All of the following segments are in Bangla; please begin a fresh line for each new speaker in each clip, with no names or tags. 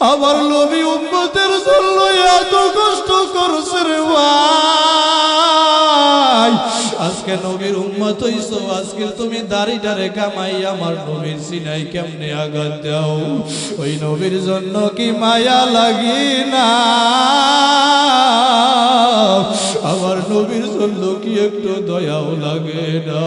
আমার নবী উম্মতের জন্য এত কষ্ট করছে রে ভাই। আজকে নবীর উম্মত হইছো, আজকে তুমি দাড়িটারে কামাই আমার নবীর সিনাই কেমনে আঘাত দাও। ওই নবীর জন্য কি মায়া লাগি না? আমার নবীর জন্য কি একটু দয়াও লাগে না?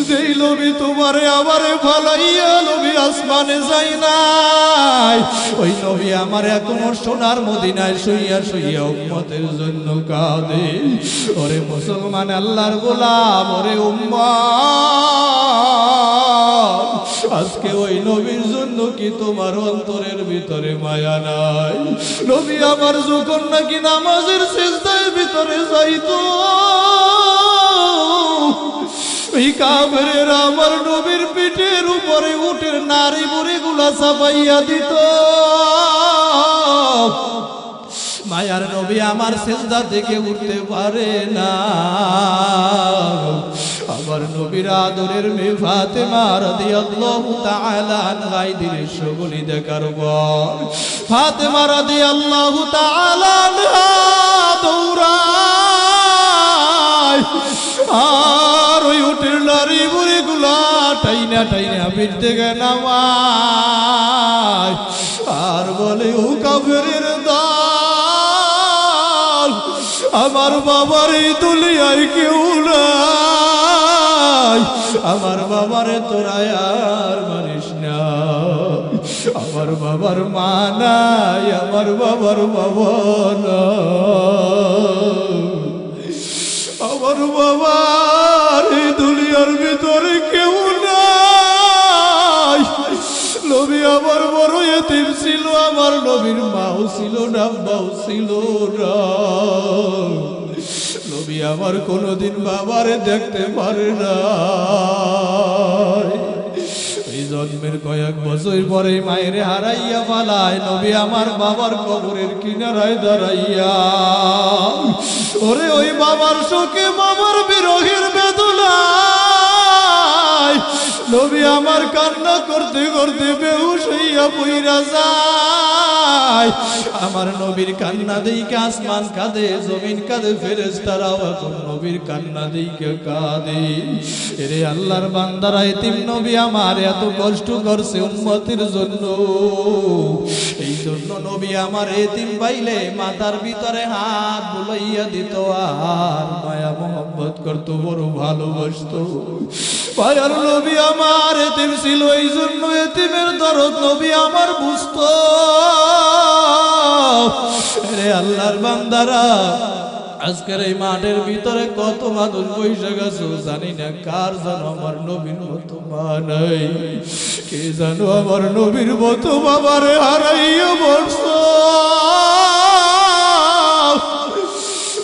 যেই নবী তোমারে আমারে ফালাইয়া নবী আসমানে যাই নাই, ওই নবী আমার এখনো সোনার মদিনায় শুইয়া শুইয়া উম্মতের জন্য কাঁদে। ওরে মুসলমান আল্লাহর গোলাম, ওরে উম্মত, আজকে ওই নবীর জন্য কি তোমার অন্তরের ভিতরে মায়া নাই? নবী আমার যখন নাকি নামাজের সিজদার ভিতরে যাইতো, এই কাফেরেরা আমার নবীর পিঠের উপরে উটের নারী বুড়ি গুলা চাপাইয়া দিত। মায়ার নবী আমার সিজদা থেকে উঠতে পারে না। আমার নবীর আদরের মেয়ে ফাতেমা রাদিয়াল্লাহু তাআলা আনহা দৃশ্যগুলি দেখার পর ফাতেমা রাদিয়াল্লাহু তাআলা আনহা দৌড়ায় আর ওই উটের নারী বুড়ি গুলা টাইনা টাইনা পিঠ থেকে নামায় আর বলে, ও কাফেরের দল, আমার বাবার এই দুনিয়ায় কেউ নাই, আমার বাবারে তোরা আর মানিস না। আমার বাবার মা নাই, আমার বাবার বাবা নাই, আমার বাবার এই দুনিয়ার ভিতরে কেউ নাই। নবী আমার বড় এতিম ছিল, আমার নবীর মাও ছিল না, আব্বাও ছিল না। নবী আমার কোনোদিন বাবারে দেখতে পারে না। এই জন্মের কয়েক বছর পরে মায়ের হারাইয়া পালায় নবী আমার বাবার কবরের কিনারায় দাঁড়াইয়া, ওরে ওই বাবার শোকে বাবার বিরহের বেদনায় নবী আমার কান্না করতে করতে বেহুশ হইয়া পইরা যায়। আমার নবীর কান্না দেইকে আসমান কাঁদে, জমিন কাঁদে, ফেরেশতারাও এখন নবীর কান্না দেইকে কাঁদে। এরে আল্লাহর বান্দারা, এতিম নবী আমার এত কষ্ট করছে উম্মতের জন্য। এই জন্য নবী আমার এতিম পাইলে মাথার ভিতরে হাত বুলাইয়া দিত আর মায়া মোহাম্মত করতো, বড় ভালোবাসতো। মায়ার নবী আমার এতিম ছিল, এই জন্য এতিমের দরদ নবী আমার বুঝতো। রে আল্লাহর বান্দারা, আজকের এই মাঠের ভিতরে কত মানুষ বসে গেছো জানি না, কার যেন আমার নবীর মতো মা নাই, কে জানো আমার নবীর মতো বাবারে হারাইয়া বসছো।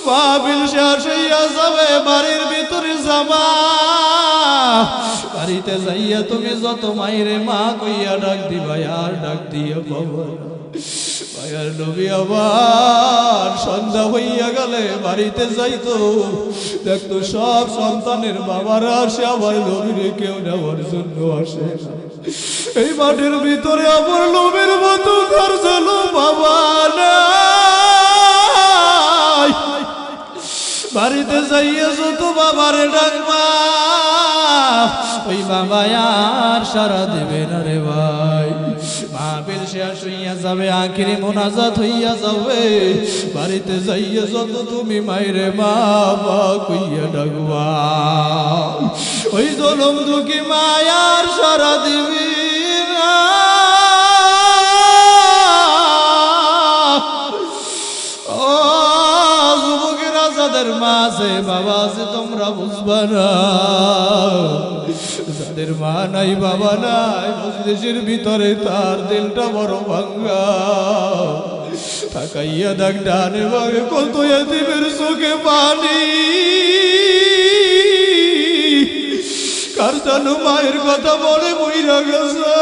মাহফিল শেষ হইয়া যাবে, বাড়ির ভিতরে যাবা, বাড়িতে যাইয়া তুমি যত মাইরে মা কইয়া ডাক দিবা আর ডাক দিয়ে বাবা। মায়ার নবী আবার সন্ধ্যা হইয়া গেলে বাড়িতে যাইতো, দেখতো সব সন্তানের বাবারা আসে, আবার নবীরে কেউ নেওয়ার জন্য আসে। এই মাঠের ভিতরে আবার নবীর মতো ঘর ছিল বাবা নাই। বাড়িতে যাইয়া যত বাবারে ডাকবা, ওই বাবা আর সারা দেবে না রে ভাই। মাহফিল শেষ হইয়া যাবে, আখিরি মোনাজাত হইয়া যাবে, বাড়িতে যাইয়া যত তুমি মাইরে মা কইয়া ডাকবা, ওই জনম দুঃখী মায়ার সারা দিবি না। ও যুবকেরা যাদের মা আছে বাবা আছে তোমরা বুঝবা না, যাদের মা নাই বাবা নাই মজলিসের ভিতরে তার দিলটা বড় ভাঙ্গা। তাকাইয়া দেখ ডানে বাগে কত এতিমের চোখে পানি, কার জানো মায়ের কথা বলে বইরা গেছে।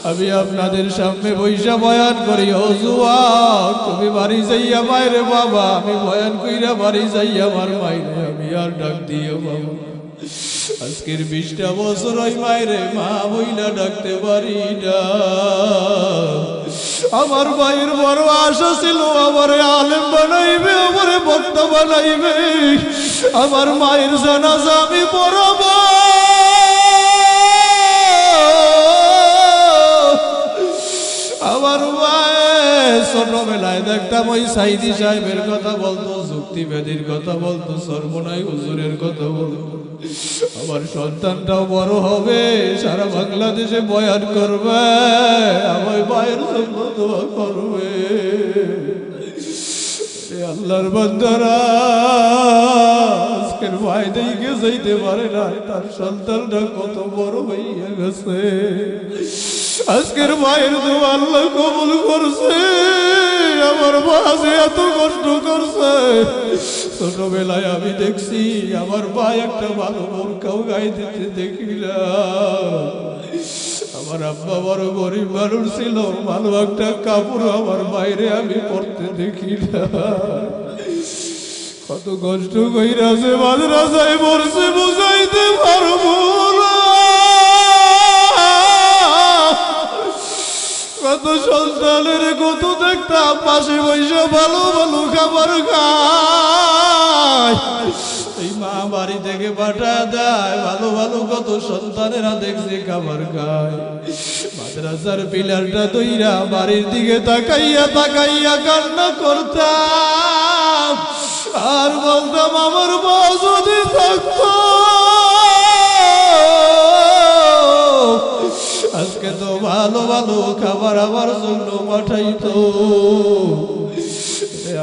আমি আপনাদের সামনে বৈশা বয়ান করি, ও যুবক তুমি বাড়ি যাইয়া মায়ের বাবা, আমি বয়ান কইরা বাড়ি যাইয়া আমার মায়ের আমি আর ডাক দিয়ে বাবা। আজকের 20টা বছর ওই মায়ের মা বইলা ডাকতে পারি না। আমার ভাইয়ের বড় আশা ছিল আমারে আলেম বানাইবে, আমারে বক্তা বানাইবে, আমার মায়ের জানাজা আমি পড়াবো। আমার মায়ের ছোটবেলায় দেখতাম ওই সাইদি সাহেবের কথা বলতো, যুক্তিবাদীর কথা বলতো, সর্বনাই হুজুরের কথা বলতো। আমার সন্তানটাও বড় হবে, সারা বাংলাদেশে বয়ান করবে, আমার মায়ের জন্য দোয়া করবে। আল্লাহর বান্দারা আজকের ভাই দেখে যাইতে পারে না, তার সন্তানটা কত বড় হইয়া গেছে। আজকের ভাইয়ের দোয়া আল্লাহ কবুল করছে। আমার বাজে এত কষ্ট করছে, ছোটবেলায় আমি দেখছি আমার ভাই একটা ভালো বোরকাও গায়ে দিতে দেখিলাম। আমার আব্বা বড় গরিব মানুষ ছিল, ভালো একটা কাপড় আমার বাইরে আমি পড়তে দেখিলাম। কত কষ্ট কইরাছে, মাদ্রাসায় পড়ছে, বুঝাইতে পারবো না। কত সন্তানের কত দেখতাম পাশে বসে ভালো ভালো খাবার খায়, এই মা বাড়ি থেকে পাঠায় দেয়, ভালো ভালো কত সন্তানেরা দেখছে খাবার খায়। মাদ্রাসার পিলারটা তৈরা বাড়ির দিকে তাকাইয়া তাকাইয়া কান্না করতাম, আর বলতাম আমার মা যদি থাকতো আজকে তো ভালো ভালো খাবার আমার জন্য পাঠাইতো।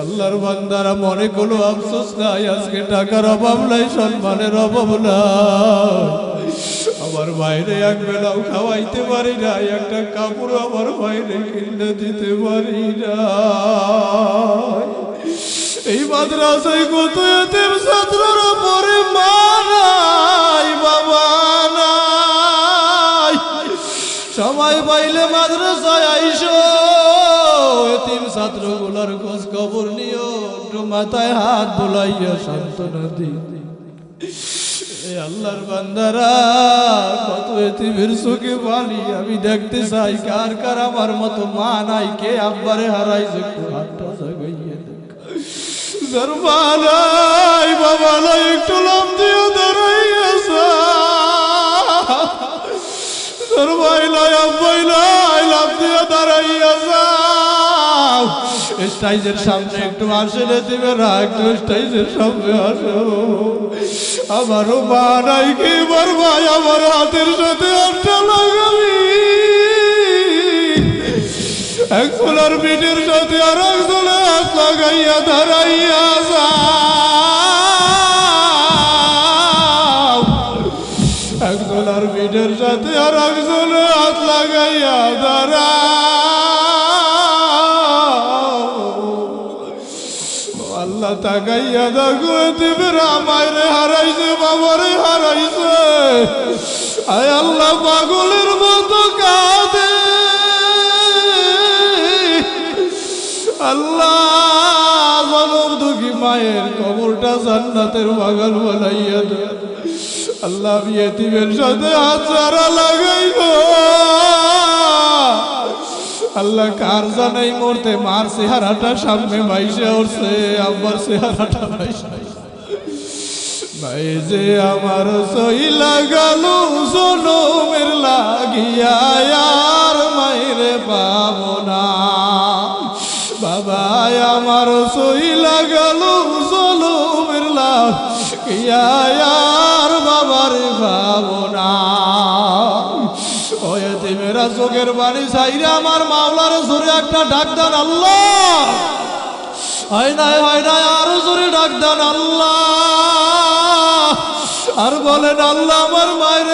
আল্লাহর বান্দারা মনে কোনো আফসোস নাই, আজকে টাকার অভাব নাই, সম্মানের অভাব নাই। আমার বাইরে এক বেলাও খাওয়াইতে পারি না, একটা কাপড় আমার বাইরে কিনে দিতে পারি না। এই মাদ্রাসায় কত এতিম ছাত্ররা পড়ে, মা নাই, বাবা নাই। সময় পাইলে মাদ্রাসায় আইসো, এতিম ছাত্রগুলার খোঁজ খবর নিও, একটু মাথায় হাত বুলাইয়া সান্ত্বনা দিই। আল্লাহর বান্দারা কত এতিমের চোখে পানি আমি দেখতে চাই। কার কার আমার মতো মা নাই, কে আব্বারে হারাইছে, একটু হাতটা জাগাইয়া যার মা নাই, বাবা নাই, একটু লাভ দিয়ে দাঁড়াইয়াছে। তোর ভাই নাই, আব্বাই নাই, লাভ দিয়ে দাঁড়াইয়াছে। স্টেজের সামনে একটু আসেন এতিমেরা, একটু স্টেজের সামনে আসো। আমারও মা নাই, কি বার ভাই আমার হাতের সাথে হাতটা লাগাবি, একজনের পিঠের সাথে আর একজনের হাত লাগাইয়া দাঁড়াইয়া যাও, একজনের পিঠের সাথে আর একজনের হাত লাগাইয়া দাঁড়াও। আল্লাহ তাকাইয়া দেখো এতিমেরা মায়েরে হারাইছে, বাবারে হারাইছে। আয় আল্লাহ পাগলের মতো কাঁদে, আল্লাহ জনম দুঃখী মায়ের কবরটা জান্নাতের বাগান বানাইয়া দে। আল্লাহ আমি এতিমের সাথে হাত ছাড়া লাগাইব। আল্লাহ কার জানাই মরতে মার চেহারাটা সামনে মাইসে উঠছে, আব্বার চেহারাটা মাইসে ভাই যে আমার সইলা গেল জনমের লাগিয়া আর মাইরে পাবো না। বাবা আমার সইলা গেল জনমের লাগিয়া আর বাবার পাবো না। ওই এতিমেরা চোখের বাড়ি চাইরে আমার মাওলার জোরে একটা ডাক দেন আল্লাহ। হয় নাই আরো জোরে ডাক দেন আল্লাহ, আর বলেন আল্লাহ আমার মায়ের